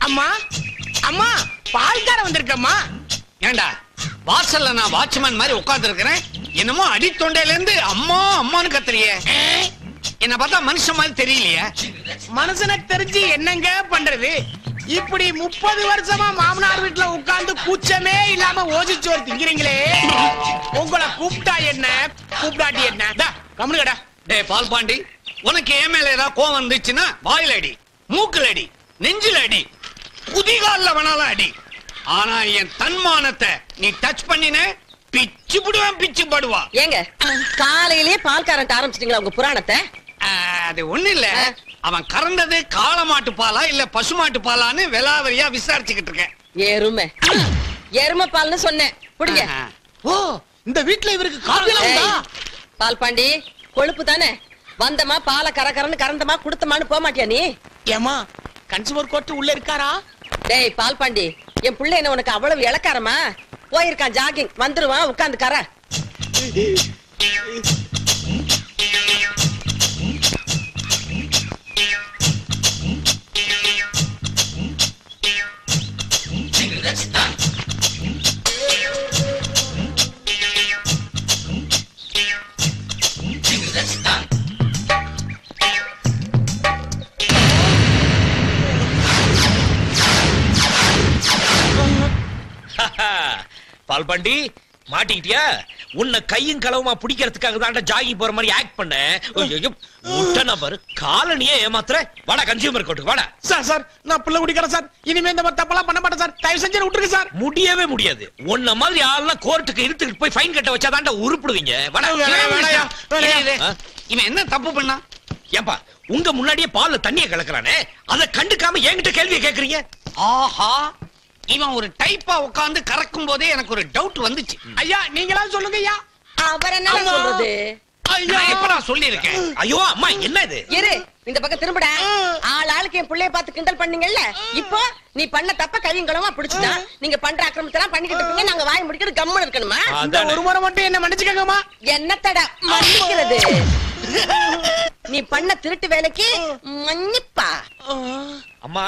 அம்மா அம்மா பால்கார வந்திருக்கம்மா. ஏண்டா வாசல்ல நான் வாட்ச்மேன் மாதிரி உட்கார்ந்து இருக்கிறேன், என்னமோ அடி தொண்டையில இருந்து அம்மா அம்மான்னு கத்துறியே. என்ன பார்த்தா மனுஷன் மாதிரி தெரியலையே. மனுஷனுக்கு தெரிஞ்சு என்னங்க பண்றது? இப்படி 30 வருஷமா மாமனார் வீட்டுல உட்கார்ந்து கூச்சமே இல்லாம ஓசிச்சோறு திங்கிறீங்களே. உங்களை கூப்பிட்டா என்ன கூப்பிடாட்டி என்ன? கம்முனுடா. டேய் பால் பாண்டி, உனக்கு ஏன் மேல ஏதாவது கோவம் வந்துச்சுன்னா வாயில அடி, மூக்குல அடி, நெஞ்சில அடி, குதிகால்ல வேணாலும் அடி. ஆனா என் தன்மானத்தை நீ டச் பண்ணின பிச்சு புடுவேன், பிச்சு படுவா. ஏங்க காலையிலேயே பால் கரண்ட் ஆரம்பிச்சிட்டீங்களா உங்க புராணத்தை? அது ஒண்ணு இல்ல, அவன் கறந்தது காளமாட்டு பாலா இல்ல பசுமாட்டு பாலான்னு விலாவரியா விசாரிச்சுக்கிட்டு இருக்கேன். எருமை எருமை பால்னு சொன்னேன். புடிங்க. ஓ, இந்த வீட்டுல இவருக்கு காப்பிலாம் உண்டா? பால் பாண்டி கொழுப்பு தானே, வந்தமா பாலை கரகரன்னு கறந்தமா குடுத்தமான்னு போக மாட்டியா நீ? ஏமா கன்சூமர் கோர்ட் உள்ள இருக்காரா? டேய் பால் பாண்டி, என் பிள்ளை என்ன உனக்கு அவ்வளவு இளக்காரமா? போயிருக்கான் ஜாகிங், வந்துருவான், உட்கார்ந்து கர. பால் பாண்டி மாட்டிக்கிட்டியா? உன்னை கையும் களவுமா பிடிக்கிறதுக்காக தான் ஜாகி போற மாதிரி ஆக்ட் பண்ண. முட்டை நபர் காலனியே ஏமாத்துற. வாடா கன்சியூமர் கோர்ட்டுக்கு வாடா. சார் நான் பிள்ளை குடிக்கிறேன் சார். இனிமே இந்த மாதிரி தப்பெல்லாம் பண்ண மாட்டேன் சார். தயவு செஞ்சு விட்டுருங்க சார். முடியவே முடியாது. உன்ன மாதிரி ஆள்லாம் கோர்ட்டுக்கு இழுத்துக்கிட்டு போய் ஃபைன் கட்ட வச்சாதான்டா உருப்பிடுவீங்க. இவன் என்ன தப்பு பண்ணா? ஏப்பா உங்க முன்னாடியே பால்ல தண்ணியை கலக்குறானே, அதை கண்டுக்காம என்கிட்ட கேள்வியை கேக்குறீங்க? ஆஹா, இவன் ஒரு டைப்பா உட்கார்ந்து கறக்கும் போதே எனக்கு ஒரு டவுட் வந்துச்சு. ஐயா நீங்களா சொல்லுங்க ஐயா. அவர் என்ன சொல்றது? நான் எப்படா சொல்லி இருக்கேன்? ஐயோ அம்மா என்ன இது? இரு, இந்த பக்கம் திரும்படா. ஆளுக்கு என் பிள்ளைய பார்த்து கிண்டல் பண்ணீங்கல்ல, இப்போ நீ பண்ண தப்ப கையும் களமா பிடிச்சுட்டா நீங்க பண்ற அக்கிரமத்தெல்லாம் பண்ணிக்கிட்டு இருப்பீங்க. நாங்க வாய் முடிக்கிறது கம்முன்னு இருக்கணுமா? இந்த ஒரு முறை மட்டும் என்ன மன்னிச்சுக்கங்கம்மா. என்னத்தடா மன்னிக்கிறது? நீ பண்ண திருட்டு வேலைக்கு மன்னிப்பா? அம்மா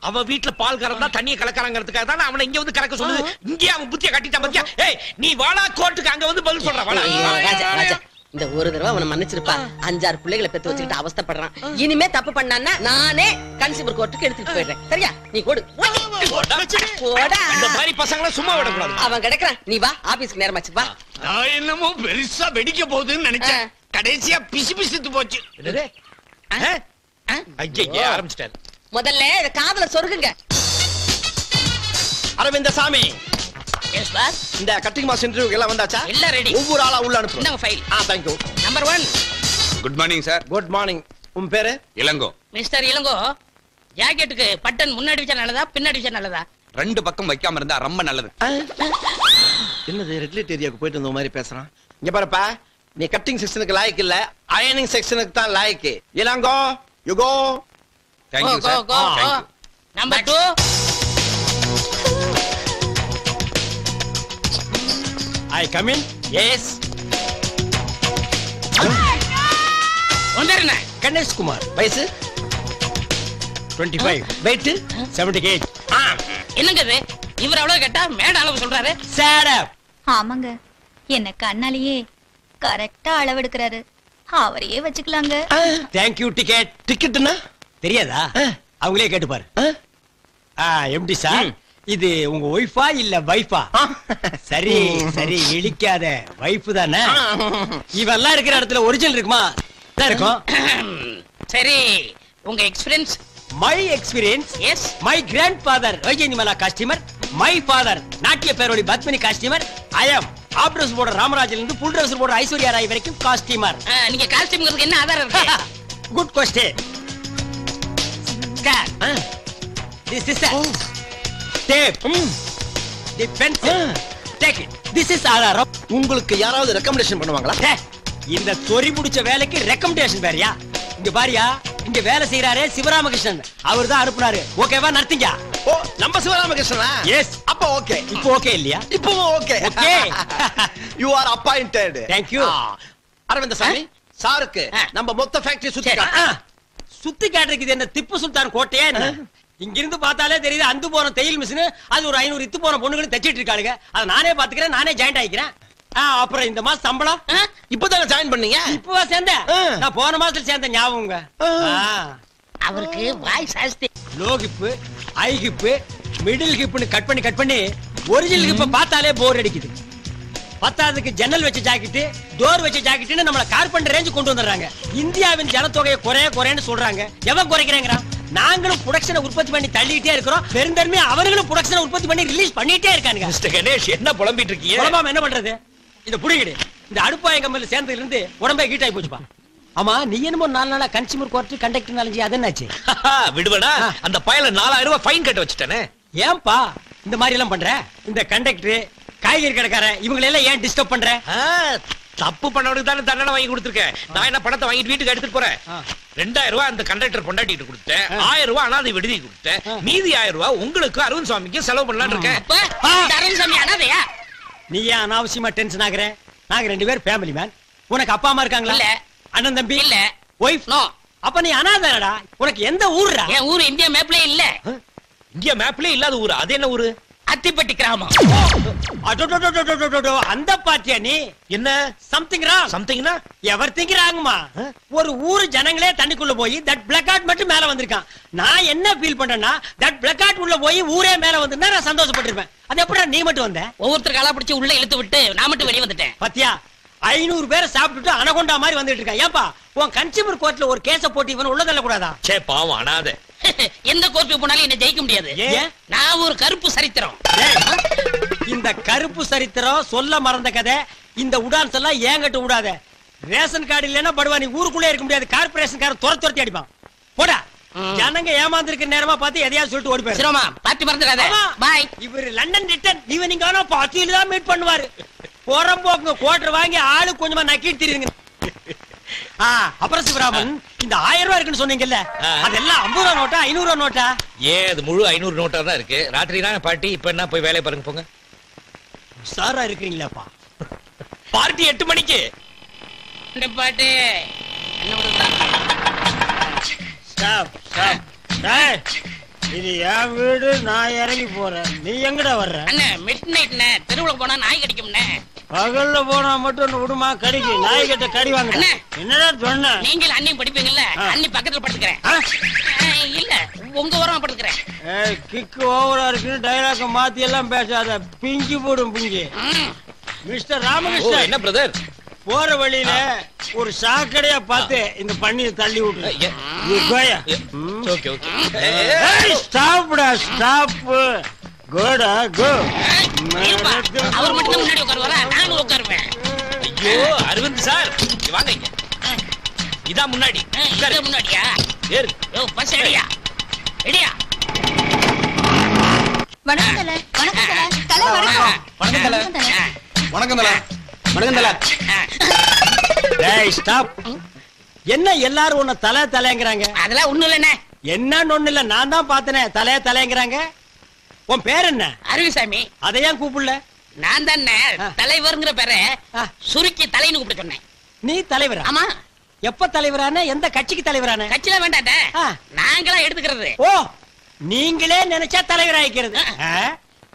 அவ வீட்டுல பால் கறந்தா தண்ணியை கலக்கறாங்கிறதுக்காக தான் அவனை இங்க வந்து கலக்க சொல்லுது. இங்கே அவன் புத்திய கட்டிட்டான் பாத்தியா? ஏய் நீ வாடா கோர்ட்டுக்கு, அங்க வந்து பதில் சொல்ற. வாடா ராஜா ராஜா, இந்த ஒரு தடவை அவனை மன்னிச்சிருப்பா. 5-6 பிள்ளைகளை பெத்து வச்சுக்கிட்டு அவஸ்தைப்படுறான். இனிமே தப்பு பண்ணான்னா நானே கன்சியூமர் கோர்ட்டுக்கு எடுத்துட்டு போயிடுறேன். சரியா? நீ கொடு. போடா. இந்த மாதிரி பசங்களை சும்மா விடக்கூடாது. அவன் கிடைக்கிறான், நீ வா, ஆபீஸ்க்கு நேரமாச்சு வா. நான் என்னமோ பெருசா வெடிக்க போகுதுன்னு நினைச்சேன், கடைசியா பிசு பிசுத்து போச்சு. ஐயே ஆரம்பிச்சிட்டாரு. முதல்ல இத காதுல சொருகுங்க. Aravindaswamy, yes boss. இந்த கட்டிங் மாஸ் இன்டர்வியூக்கு எல்லாம் வந்தாச்சா? எல்லாம் ரெடி. ஒவ்வொரு ஆளா உள்ள அனுப்பு. இந்தாங்க file. Thank you. Number 1. Good morning sir. Good morning. உன் பேரு? இளங்கோ. மிஸ்டர் இளங்கோ, ஜாக்கெட்டுக்கு பட்டன் முன்னாடி வச்சா நல்லதா பின்னாடி வச்சா நல்லதா? 2 பக்கம் வைக்காம இருந்தா ரொம்ப நல்லது. என்னது ரெகுலேட் ஏரியாவுக்கு போயிட்டு வந்த மாதிரி பேசுறான். இங்க பாருப்பா, நீ கட்டிங் செக்ஷனுக்கு லாயக்கு இல்ல, அயனிங் செக்ஷனுக்கு தான் லாயக்கு. Ilango, you go. Thank you sir. Thank you. Number 2. I come in. Yes. வந்தறன கணேஷ் குமார். வயசு 25. weight 70 kg. என்னங்க இது? இவர் அவ்வளவு கேட்டா மேட அளவு சொல்றாரு. Shut up. ஆமாங்க, என்ன கண்ணாலேயே கரெக்டா அளவெடுக்கிறாரு. அவரையே வச்சுக்கலாங்க. Thank you ticket. டிக்கெட்னா தெரியாதா? அவங்களே கேட்டு பாரு. எம்டி சார், இது உங்க ஒய்ஃபா இல்ல வைஃபா? சரி சரி இழிக்காத, வைஃப் தானே. இவெல்லாம் இருக்கிற இடத்துல ஒரிஜினல் இருக்குமா? இருக்கும். சரி, உங்க experience? My experience? Yes. My grandfather Vyjayanthimala customer, my father நாட்டிய பேரோடி பத்மினி கஸ்டமர், ஐ அம் ஆப் ட்ரெஸ் போடுற ராமராஜ்ல இருந்து ஃபுல் ட்ரெஸ் போடுற ஐஸ்வர்யா ராய் வரைக்கும் காஸ்டியூமர். நீங்க காஸ்டியூம்ங்கிறதுக்கு என்ன ஆதாரம் இருக்கு? Good question. Scan. This is a tape. The pencil. Take it. This is ஆதாரம். உங்களுக்கு யாராவது ரெக்கமெண்டேஷன் பண்ணுவாங்களா? இந்த சொறி முடிச்ச வேலைக்கு ரெக்கமெண்டேஷன் வேறயா? இங்க பாரியா, இங்க வேலை செய்யறாரே சிவராமகிருஷ்ணன், அவர் தான் அனுப்புனாரு. ஓகேவா? நடத்தீங்க. ஓ, நம்ம சிவராமகிருஷ்ணனா? எஸ். அப்ப ஓகே. இப்போ ஓகே இல்லையா? இப்போ okay. Okay. You are appointed. Thank you. Arvind Swamy சாருக்கு நம்ம மொத்த ஃபேக்டரி சுத்தி காட்டு. சுத்தி காட்டுறதுக்கு என்ன திப்பு சுல்தான் கோட்டையா என்ன? இங்க இருந்து பார்த்தாலே தெரியுது அந்து போன தையல் மிஷின், அது ஒரு 500 இத்து போன பொண்ணுகளும் தைச்சிட்டு இருக்காளுங்க. அதை நானே பாத்துக்கிறேன், நானே ஜாயிண்ட் ஆயிக்கிறேன். அப்புறம் இந்த மாசம் சம்பளம் இப்பதானே ஜாயின் பண்ணீங்க? இப்பவா சேர்ந்தேன்? நான் போன மாசத்துல சேர்ந்த ஞாபகங்க. அவருக்கு வாய் சாஸ்தி. Low hip, high hip, middle ஹிப்னு கட் பண்ணி ஒரிஜினல் ஹிப்ப பார்த்தாலே போர் அடிக்குது. பத்தாவதுக்கு ஜன்னல் வச்ச ஜாக்கெட், டோர் வச்ச ஜாக்கெட்னு நம்மள கார்பெண்டர் ரேஞ்ச் கொண்டு வந்துடுறாங்க. இந்தியாவின் ஜனத்தொகையை குறைன்னு சொல்றாங்க. எவன் குறைக்கிறேங்கிறான்? நாங்களும் ப்ரொடக்ஷனை உற்பத்தி பண்ணி தள்ளிட்டே இருக்கிறோம். பெருந்தன்மையா அவர்களும் ப்ரொடக்ஷனை உற்பத்தி பண்ணி ரிலீஸ் பண்ணிட்டே இருக்காங்க. மிஸ்டர் கணேஷ், என்ன புலம்பிட்டு இருக்கீங்க? புலம்பாம என்ன பண்றது? இந்த புடிங்கடி, இந்த அடுப்பாய கம்பெனில சேர்ந்ததுல இருந்து உடம்பே ஹீட் ஆகி போச்சுப்பா. ஆமா, நீ என்னமோ 4 நாளா கன்சியூமர் கோர்ட் கண்டக்டர் நாலஞ்சு அது என்னாச்சு? விடுவனா? அந்த பையல 4000 ரூபாய் ஃபைன் கட்ட வச்சுட்டானே. ஏன்பா இந்த மாதிரி எல்லாம் பண்ற? இந்த கண்டக்டர், காய்கறி கடைக்கார இவங்களை எல்லாம் ஏன் டிஸ்டர்ப் பண்ற? தப்பு பண்ணவனுக்கு தானே தண்டனை வாங்கி கொடுத்துருக்கேன். நான் என்ன பணத்தை வாங்கிட்டு வீட்டுக்கு எடுத்துட்டு போறேன். 2000 ரூபாய் அந்த கண்டக்டர் பொண்டாட்டிட்டு கொடுத்தேன், 1000 ரூபாய் அனாதை விடுதி கொடுத்தேன், மீதி 1000 ரூபாய் உங்களுக்கு அரவிந்த் சுவாமிக்கு செலவு பண்ணலாம்னு இருக்கேன். அரவிந்த் சாமி அனாதையா? நீ ஏன் அனாவசியமா டென்ஷன் ஆகுற? நாங்க 2 பேர் ஃபேமிலி மேன். உனக்கு அப்பா அம்மா இருக்காங்களா? இல்ல. அண்ணன் தம்பி இல்ல. ஒய்ஃப்? நோ. அப்ப நீ அனாதைடா. உனக்கு எந்த ஊர்டா? என் ஊர் இந்தியா மேப்லயே இல்ல. இந்தியா மேப்லயே இல்லாத ஊரு அது என்ன ஊரு? அத்திப்பட்டி கிராமம். அந்த பாத்தியா நீ? என்ன சம்திங் ராங். சம்திங்னா எவர்திங் ராங்மா. ஒரு ஊர் ஜனங்களே தண்ணிக்குள்ள போய் தட் பிளாக் அவுட் மட்டும் மேல வந்திருக்கான். நான் என்ன ஃபீல் பண்றேன்னா, தட் பிளாக் அவுட் உள்ள போய் ஊரே மேல வந்திருந்தா நான் சந்தோஷப்பட்டிருப்பேன். அது எப்படா நீ மட்டும் வந்த? ஒவ்வொருத்தர் காலா பிடிச்சு உள்ள இழுத்து விட்டு நான் மட்டும் வெளியே வந்துட்டேன். பாத்தியா, 500 பேரை சாப்பிட்டுட்டு அனகொண்டா மாதிரி வந்துட்டு இருக்கான். ஏன்பா உன் கன்சியூமர் கோர்ட்ல ஒரு கேஸ போட்டு இவன் உள்ள தள்ள கூடாதா? சே பாவம் அனாதை. எந்த கோர்ட்டுக்கு போனாலும் என்ன ஜெயிக்க முடியாது. ஏன்? நான் ஒரு கருப்பு சரித்திரம். இந்த கருப்பு சரித்திரம் சொல்ல மறந்த கதை. இந்த உடான்ஸ் எல்லாம் ஏங்கட்டு விடாத. ரேஷன் கார்டு இல்லன்னா படுவா, நீ ஊருக்குள்ளே இருக்க முடியாது. கார்பரேஷன் காரன் துரத்தி அடிப்பான். போடா. ஜனங்க ஏமாந்திருக்க நேரமா பார்த்து எதையாவது சொல்லிட்டு ஓடி போயிரு. சிரோமா பாத்தி மறந்துடாத. பாய். இவர் லண்டன் ரிட்டர்ன் ஈவினிங் ஆனா பாத்தியில தான் மீட் பண்ணுவாரு. போறம்போக்கு குவார்டர் வாங்கி ஆளு கொஞ்சமா நக்கிட்டு தெரியுங்க. அப்புறம் சிவராமன், இந்த 1000 ரூபாய் இருக்குன்னு சொன்னீங்கல்ல, அதெல்லாம் 50 ரூபாய் நோட்டா 500 ரூபாய் நோட்டா? அது முழு 500 நோட்டா தான் இருக்கு. ராத்திரி தான் பார்ட்டி. இப்ப என்ன போய் வேலையை பாருங்க போங்க. சாரா இருக்கீங்களாப்பா? பார்ட்டி 8 மணிக்கு. இந்த பாட்டு ஸ்டாப் ஸ்டாப். டேய், இது என் வீடு, நான் இறங்கி போறேன். நீ எங்கடா வர்ற? அண்ணே மிட் நைட்ண்ணே, தெருவுல போனா நாய் கடிக்கும்ண்ணே. பகல்ல போனா மட்டும் விடுமா கடிக்கு? நாய் கிட்ட கடி வாங்க. என்னடா சொன்ன? நீங்கள் அண்ணியும் படிப்பீங்கல்ல, அண்ணி பக்கத்துல படுத்துக்கிறேன். இல்ல உங்க ஓரமா படுத்துக்கிறேன். கிக்கு ஓவரா இருக்குன்னு டைலாக மாத்தி எல்லாம் பேசாத, பிஞ்சு போடும் பிஞ்சு. மிஸ்டர் ராமகிருஷ்ணன், என்ன பிரதர்? போற வழியில ஒரு சாக்கடையா பார்த்து இந்த பண்ணியை தள்ளி விட்டு. Okay okay. ஸ்டாப்டா ஸ்டாப். கோடா கோ. அவர் மட்டும் முன்னாடி உட்காருவாரா? நானும் உட்காருவேன். ஐயோ அரவிந்த் சார், வாங்க இங்க. இதான் முன்னாடி. இங்க முன்னாடியா? ஏறு. யோ பஸ் ரெடியா? ரெடியா? வணக்கம் தல. வணக்கம் தல. தல வணக்கம். வணக்கம் தல. வணக்கம் தல. வணக்கம் தல. டேய் ஸ்டாப். என்ன எல்லாரும் உன்னை தலை தலைங்கறாங்க? அதெல்லாம் ஒண்ணும் இல்லண்ணே. என்னன்னு ஒண்ணு இல்ல, நான் தான் பார்த்தனே தலை தலைங்கறாங்க. உன் பேர் என்ன? அரவிசாமி. அதை ஏன் கூப்பிடல? நான் தானே தலைவர்ங்கிற பேரை சுருக்கி தலைன்னு கூப்பிட்டு சொன்னேன். நீ தலைவரா? ஆமா. எப்ப தலைவரான? எந்த கட்சிக்கு தலைவரான? கட்சியில வேண்டாட்ட, நாங்களா எடுத்துக்கிறது. ஓ, நீங்களே நினைச்சா தலைவர் ஆயிக்கிறது.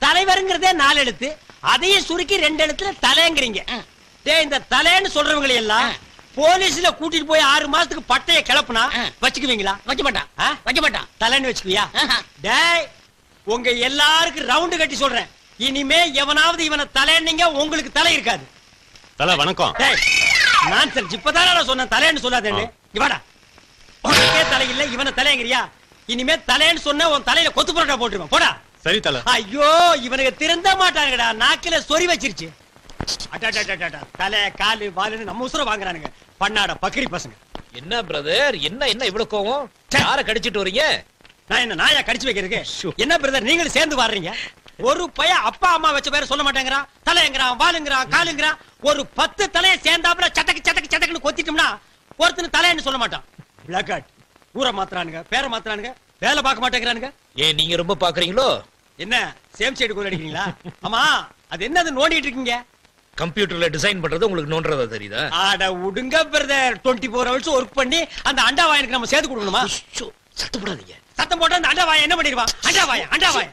தலைவருங்கிறதே 4 எழுத்து, அதையும் சுருக்கி 2 எழுத்துல தலைங்கிறீங்க. டேய், இந்த தலைன்னு சொல்றவங்களை எல்லாம் போலீஸ்ல கூட்டிட்டு போய் 6 மாசத்துக்கு பட்டைய கிளப்புனா வச்சுக்குவீங்களா? வைக்க மாட்டான். வைக்க மாட்டான். தலைன்னு வச்சுக்குவியா? டேய், உங்க எல்லாருக்கும் ரவுண்டு கட்டி சொல்றேன், இனிமே எவனாவது இவனை தலைன்னீங்க உங்களுக்கு தலை இருக்காது. தல வணக்கம். நான் சார் இப்பதானே நான் சொன்னேன் தலைன்னு சொல்லாதேன்னு. இவாடா, உனக்கே தலை இல்ல, இவனை தலைங்கிறியா? இனிமே தலைன்னு சொன்ன உன் தலையில கொத்து புரோட்டா போட்டுருவேன். போடா. சரி தல. ஐயோ, இவனுக்கு திருந்த மாட்டாங்கடா, நாக்கில சொறி வச்சிருச்சு. தலை காலு வாலுன்னு நம்ம உசுர வாங்குறானுங்க பண்ணாட பக்கிரி பசங்க. என்ன பிரதர், என்ன என்ன இவ்வளவு கோவம்? யார கடிச்சிட்டு வரீங்க? நான் என்ன நாயா கடிச்சு வைக்கிறதுக்கு? என்ன பிரதர் நீங்களும் சேர்ந்து வர்றீங்க? ஒரு பைய அப்பா அம்மா வச்ச பேரை சொல்ல மாட்டேங்கிறான். தலைங்கிறான், வாலுங்கிறான், காலுங்கிறான். ஒரு 10 தலையை சேர்ந்தாப்புல சட்டக்கு சட்டக்கு சட்டக்குன்னு கொத்திட்டோம்னா ஒருத்தன் தலைன்னு சொல்ல மாட்டான். பிளாக் ஊரை மாத்துறானுங்க, பேரை மாத்துறானுங்க, வேலை பார்க்க மாட்டேங்கிறானுங்க. ஏன் நீங்க ரொம்ப பாக்குறீங்களோ? என்ன சேம் சைடு கோல் அடிக்கிறீங்களா? ஆமா, அது என்னது நோண்டிட்டு இருக்கீங்க? கம்ப்யூட்டர்ல டிசைன் பண்றது உங்களுக்கு நோன்றதா தெரியுதா? ஆட உடுங்க பிரதர், 24 hours ஒர்க் பண்ணி அந்த அண்டா வாயனுக்கு நம்ம சேர்த்து கொடுக்கணுமா? சத்தம் போடாதீங்க. சத்தம் போட்டா அந்த அண்டா வாய என்ன பண்ணிடுவான்? அண்டா வாய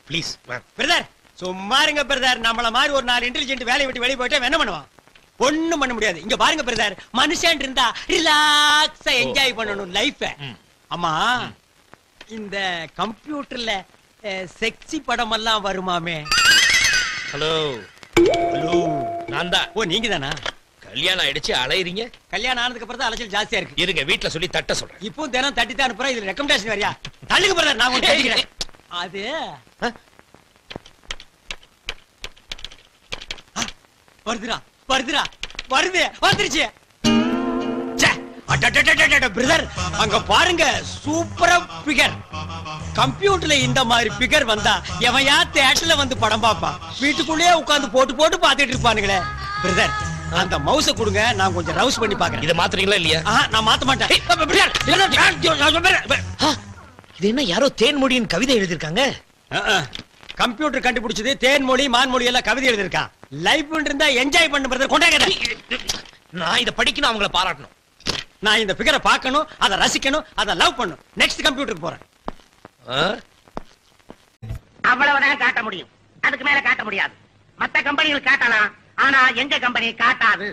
ப்ளீஸ் பிரதர் சும்மா இருங்க பிரதர். நம்மள மாதிரி ஒரு 4 இன்டெலிஜென்ட் வேலையை விட்டு வெளியே போயிட்டா என்ன பண்ணுவான்? ஒண்ணும் பண்ண முடியாது. இங்க பாருங்க பிரதர், மனுஷன் இருந்தா ரிலாக்ஸா என்ஜாய் பண்ணணும் லைஃப. ஆமா, இந்த கம்ப்யூட்டர்ல செக்ஸி படம் எல்லாம் வருமாமே? ஹலோ ஹலோ, நான் தான். ஓ நீங்க தானா? கல்யாணம் ஆயிடுச்சு அலையறீங்க? கல்யாணம் ஆனதுக்கு அப்புறம் தான் அலைச்சல் ஜாஸ்தியா இருக்கு. இருங்க வீட்ல சொல்லி தட்ட சொல்றேன். இப்போ தினம் தட்டி தான் அனுப்புறேன். இதுல ரெக்கமெண்டேஷன் வரியா? தள்ளுங்க பிரதர், நான் உங்களுக்கு தட்டிக்கிறேன். அது வருதுடா வருதுடா வருது வந்துருச்சு. பிரதர் அங்க பாருங்க, சூப்பரா பிகர். கம்ப்யூட்டர்ல இந்த மாதிரி பிகர் வந்தா எவையா தியேட்டர்ல வந்து படம் பாப்பான். வீட்டுக்குள்ளேயே உட்கார்ந்து போட்டு போட்டு பாத்துட்டு இருப்பானுங்களே. பிரதர் அந்த மவுஸ கொடுங்க, நான் கொஞ்சம் ரவுஸ் பண்ணி பாக்குறேன். இத மாத்துறீங்களா இல்லையா? நான் மாத்த மாட்டேன். இது என்ன யாரோ தேன்மொழியின் கவிதை எழுதிருக்காங்க? கம்ப்யூட்டர் கண்டுபிடிச்சது தேன்மொழி மான்மொழி எல்லாம் கவிதை எழுதிருக்கான். லைஃப் இருந்தா என்ஜாய் பண்ணு பிரதர். கொண்டாங்க. நான் இத படிக்கணும், அவங்கள பாராட்டணும். நான் இந்த பிகரை பார்க்கணும், அதை ரசிக்கணும், அதை லவ் பண்ணணும். நெக்ஸ்ட் கம்ப்யூட்டருக்கு போறேன். அவ்வளவுதான் காட்ட முடியும், அதுக்கு மேல காட்ட முடியாது. மத்த கம்பெனிகள் காட்டலாம், ஆனா எங்க கம்பெனி காட்டாது.